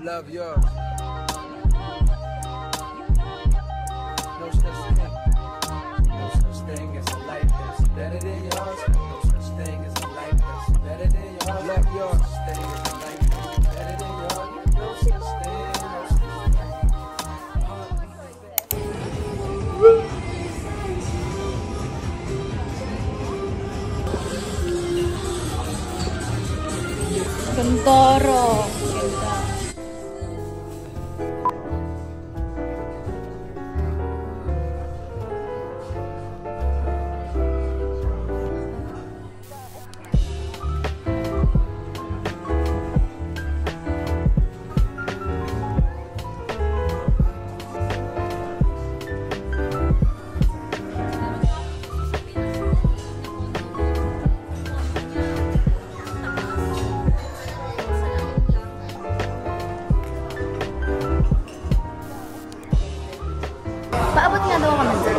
love yours. No such thing. No such thing as a life that's better than yours. No such thing as a life that's better than yours. Love yours. Thing is a life that's better than yours. No such thing. No such thing. Gandara. Ganda. Paabot nga daw kami dyan.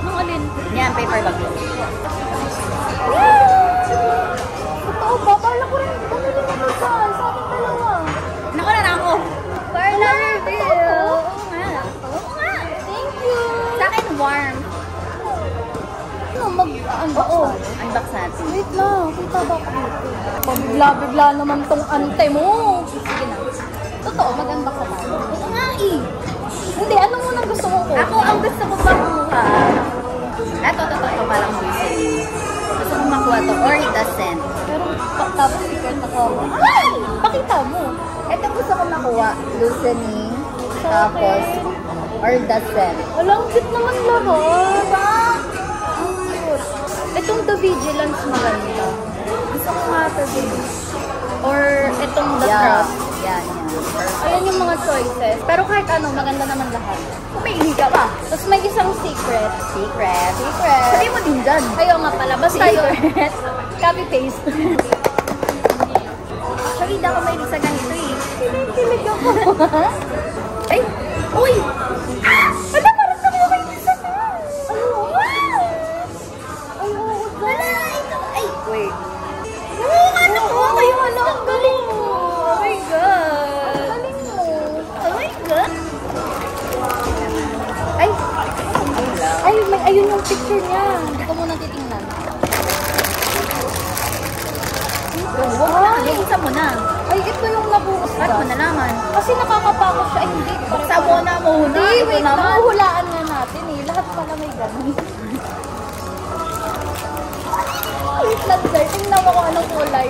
Nung alin? Yan, paper bag. Totoo ba? Parla ko rin. Bumili na ito sa ating dalawa. Naku na ako. Parla reveal. Oo nga. Oo nga. Thank you. Sa akin, warm. Unbox natin. Wait lang. Kita ba ako dito? Pabigla-bigla naman tong ante mo. Sige na. Totoo, mag-unbox na tayo. Oo nga eh. Hindi, ano muna gusto mo ko? Ako, ang gusto ko makuha. Ito, palang loosening. Gusto ko makuha to, or iridescent. Pero, tapos secret ako. Ay! Pakita mo. Ito gusto ko makuha, loosening, tapos, or iridescent. Walang cute naman lahat. Ang cute. Itong The Vigilance maganda. Gusto ko nga ito din. Or itong The Trust. Yan. Ayan yung mga choices. Pero kahit ano, maganda naman lahat. Pumili ka pa. Tapos may isang secret. Secret. Sabi mo din dyan. Ayaw nga pala. Basta yun. Copy-paste. Actually, hindi ako mahilig sa ganito eh. Kilig ako. Ay! Uy! Wala, parang naman ako yung isa na. Wow! Wala, ito. Ay, wait. Ano ko? Kayo, ano? Ang galing mo. Oh my God. Ang galing mo. Oh my God. Ay, may ayun yung picture niya. Hindi ko muna titingnan. Isa mo na. Ay, ito yung nabukas. Ba't mo nalaman? Kasi nakakapakot siya. Ay, hindi. Sa mo na muna. Hindi, wait lang. Mahuhulaan nga natin eh. Lahat pala may ganun. Wait lang, sir. Tingnan mo kung anong kulay.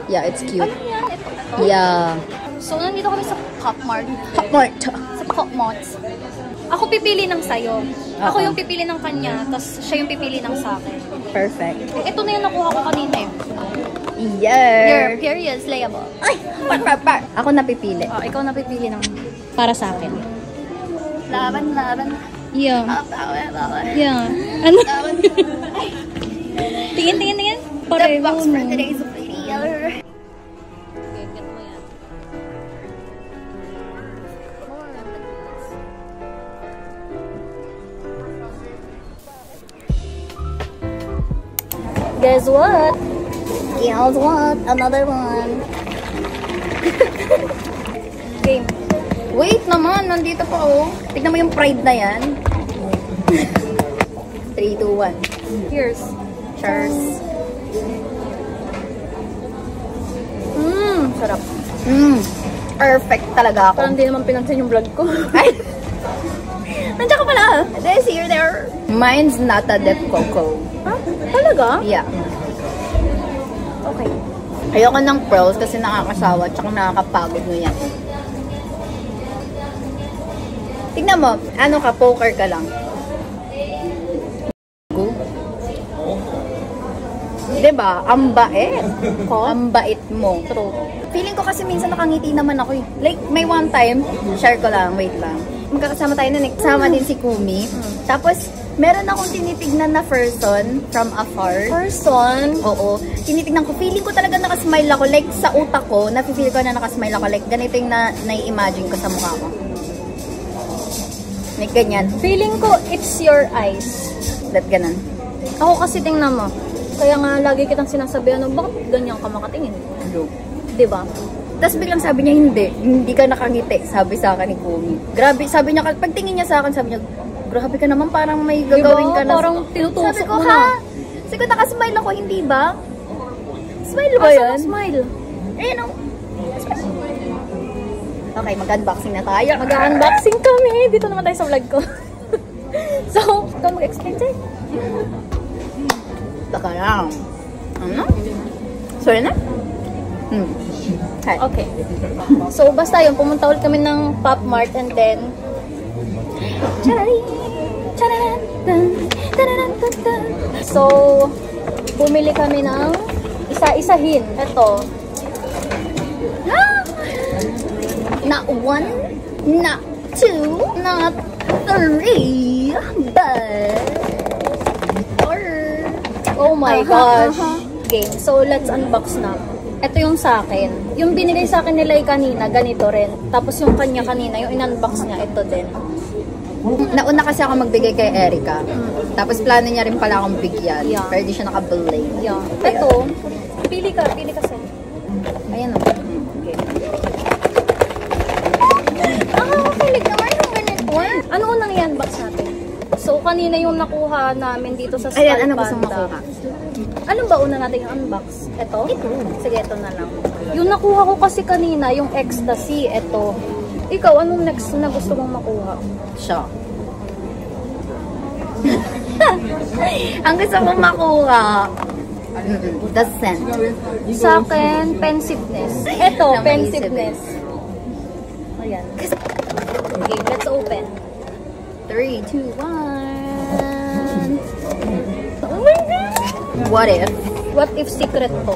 Yeah, it's cute. Ano yan? Ito? Yeah. So, nandito kami sa Pop Mart. Sa Pop Mart. Ako pipili ng sayo. Ako yung pipili ng kanya, tapos siya yung pipili ng sa akin. Perfect. Ito na yung nakuha ko kanina eh. Yeah. Your period's layable. Ay! Par. Ako napipili. Oh, ikaw napipili ng para sa akin. Laban. Yeah. Yeah. Ano? Tingin. The box for today's video. Guess what? Another one. Game. Wait naman, nandito pa oh. Tignan mo yung pride na yan. 3, 2, 1. Cheers. Sarap. Perfect talaga ako. Parang hindi naman pinansin yung vlog ko. Ay! Nandiyan ka pala. There, see you there. Mine's nata de coco. Ha? Talaga? Yeah. Okay. Ayoko ng pearls kasi nakakasawa at nakakapagod mo yan. Tignan mo, ano ka, poker ka lang. Go. Diba? Ang bait. Ang bait mo. True. Feeling ko kasi minsan nakangiti naman ako eh. Like, may one time, share ko lang, wait lang. Magkakasama tayo nun eh. Kasama din si Kumi. Tapos, meron akong tinitignan na person from afar. Person? Oo. Tinitignan ko. Feeling ko talaga nakasmile ako. Like, sa utak ko, nafe-feel ko na nakasmile ako. Like, ganito yung na-imagine ko sa mukha ko. Like, ganyan. Feeling ko, it's your eyes. That ganun. Ako kasi tingnan mo. Kaya nga, lagi kitang sinasabihan, bakit ganyan ka makatingin? Diba? Tapos biglang sabi niya, hindi ka nakangiti. Sabi sa akin ni Kumi. Grabe, sabi niya, pagtingin niya sa akin, sabi niya, grabe ka naman, parang may gagawin ka na. Parang tinutusok sabi ko, mo ha? na. Sabi ko, nakasmile ako, hindi ba? Smile ba Asa yan? ang smile? Eh, no. Okay, mag-unboxing na tayo. Mag-unboxing kami. Dito naman tayo sa vlog ko. So, ikaw mag-explain tayo. Taka lang. Ano? Sorry na? Hi. Okay. So, basta yun, pumunta ulit kami ng Pop Mart and then so, bumili kami ng isa-isahin. Ito. Not one, not two, not three, but four. Oh my gosh. Game. So, let's unbox na. Ito yung sa akin. Yung binigay sa akin nila kanina, ganito rin. Tapos yung kanya kanina, yung in-unbox niya, ito din. Nauna kasi ako magbigay kay Erica. Tapos plano niya rin pala akong bigyan. Yeah. Pero di siya nakabelay. Yeah. Ito, pili ka sir. Ayan o. Okay. Nakakakilig naman yung ganito. Ano unang i-unbox natin? So, kanina yung nakuha namin dito sa Style Ayan, ano gusto mo Panda. makuha? Ano ba una natin yung unbox? Ito? Sige, ito na lang. Yung nakuha ko kasi kanina, yung ecstasy, ito. Ikaw, anong next na gusto mong makuha? Siya. Ang gusto mong makuha, the scent. Sa akin, pensiveness. Ito, Na pensiveness. Ayan. Okay, let's open. 3, 2, 1. Oh my God! What if? What if secret to?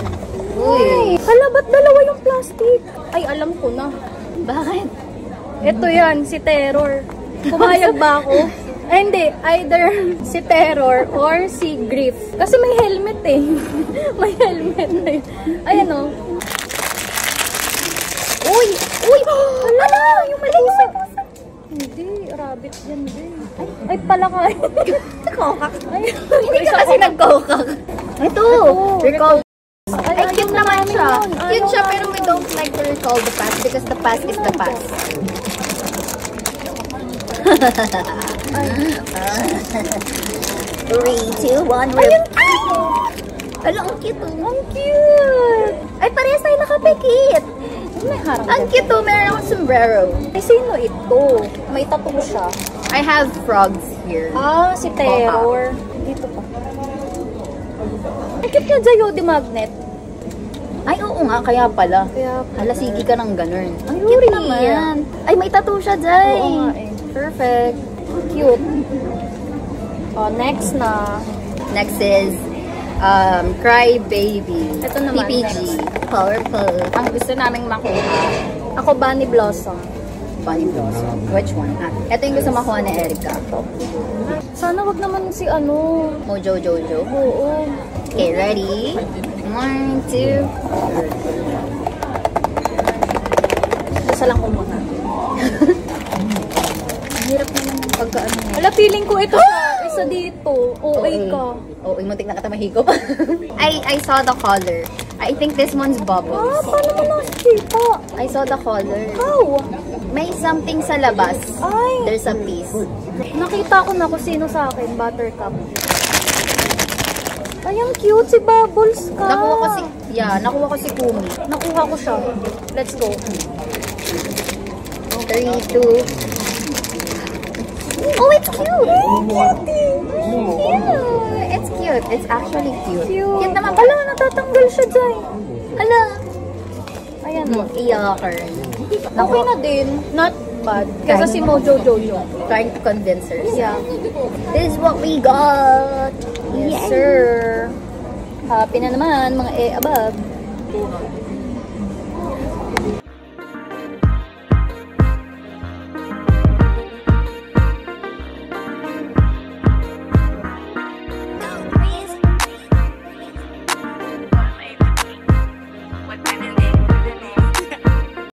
Uy. Hala, ba't dalawa yung plastic? Ay, alam ko na. Bakit? Ito yan, si Terror. Pumayag ba ako? Ay, hindi. Either si Terror or si Grief. Kasi may helmet eh. May helmet na yun. Ayan o. Uy! Uy! Hala! Yung may pusa. Hindi, rabbit yan din. Ay, palaka. Kokak. Ay, Hindi ka kasi nagkokak. Ito! Recall. Ay, cute naman siya. Cute siya, pero we don't like to recall the past because the past is the past. 3, 2, 1, rip. Ala, ang cute oh. ang cute. Ay, parehas tayo nakapikit. May harang. Ang cute oh, meron akong sombrero. Ay, sino ito? May tattoo siya. I have frogs here. Ah, si Terror. Dito pa. Ang cute niya, Jayodi Magnet. Ay, oo nga, kaya pala. Kaya, Hala, sige ka ng ganun. Ang Yuri cute naman. naman. Ay, may tattoo siya, Jay. oo nga eh. Perfect. Cute. Oh, next na. Next is Cry Baby. Ito naman, PPG. next. Powerful. Ang gusto naming makuha, Ako, Bunny Blossom. Bunny Blossom. Which one? Ito yung gusto makuha ni Erica. Sana wag naman si ano. Mojo Jojo. Oo. Okay, ready? 1, 2. Basta lang ko muna. Ang hirap naman yung pagkaano niya. Wala, feeling ko ito siya. Isa dito. OA ka. Oo, muntik na kata mahigop. I saw the color. I think this one's bubbles. Ah, paano mo nakikita? I saw the color. How? May something sa labas. Ay. There's a piece. Nakita ko na kung sino sa akin. Buttercup. Ay, Ay, ang cute si Bubbles ka. Nakuha ko si Kumi. Nakuha ko siya. Let's go. 3, 2. Oh, it's cute! It's cute. It's actually cute. Cute naman. Hala, natatanggal siya dyan. Hala. Ayan. Iyaker. Okay na din. Not bad. Kasi si Mojo Jojo. Trying to convince her. Yeah. This is what we got. Yes, sir. Happy na naman, mga above.